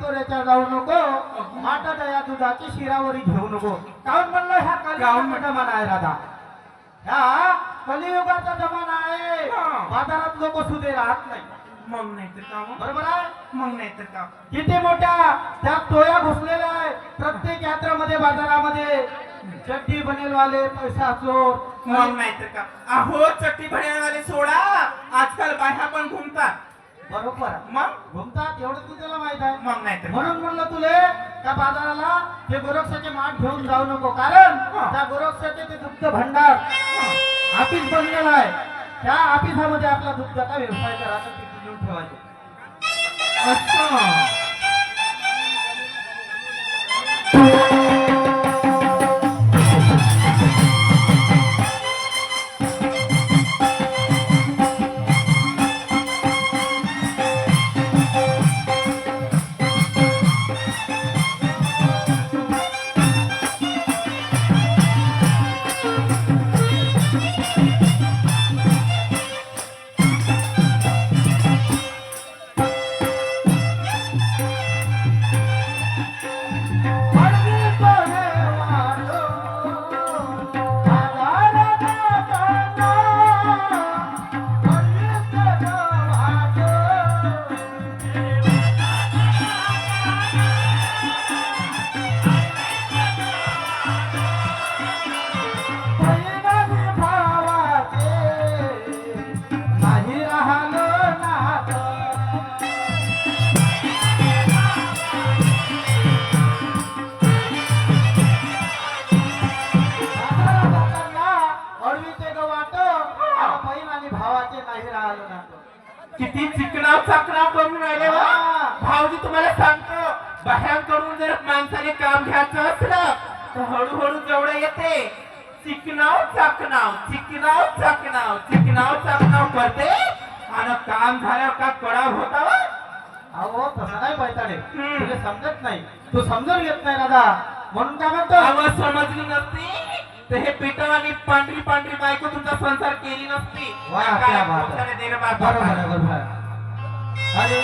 कचोऱ्याच्या जाऊ नको, माटा दया दुधाची शिरावरी घेऊ नको. काऊन म्हणलं ह्या कलियुगाचा जमाना आहे राधा. ह्या कलियुगाचा जमाना आहे. बाजारात लोक सुधे राहत नाही. मग नाही तर का बरोबर आहे. मग नाही तर का किती मोठ्या त्या टोया घुसलेल्या आहे प्रत्येक यात्रेमध्ये बाजारामध्ये. चड्डी बनेलवाले पैसा चोर. मग नाही तर का अहो चट्टी भरण्यावाले सोडा आजकाल बाह्या पण घुमतात. बरोबर मग घुमतात एवढं तुझ्याला माहित आहे. मग नाही तर म्हणून म्हणलं तुले त्या बाजाराला ते गोरक्षाचे माठ घेऊन जाऊ नको. कारण त्या गोरक्षाचे ते दुग्ध भांडार ऑफिस बनलेलं आहे. त्या ऑफिसामध्ये आपला दुग्धाचा व्यवसाय करायचा तिथे घेऊन ठेवायचं. अच्छा किती चिकनाव चाकनाव करून राहिले वा भाऊजी. तुम्हाला सांगतो बाह्यांकडून जर माणसाने काम घ्यायचं असलं तर हळूहळू जवळ येते. चिकनाव चाकनाव चिकनाव चाकनाव चिकनाव चाकनाव करते आणि काम झाल्यावर का कडाव होता वा. अहो तसं नाही पैताडे. तुला समजत नाही. तू समजून घेत नाही दादा. म्हणून काय म्हणतो आवाज समजली नसती तर हे पिठं आणि पांढरी पांढरी बायको तुमचा संसार केली नसती. वा क्या बात आहे. काय बरोबर आहे, बरोबर आहे. अरे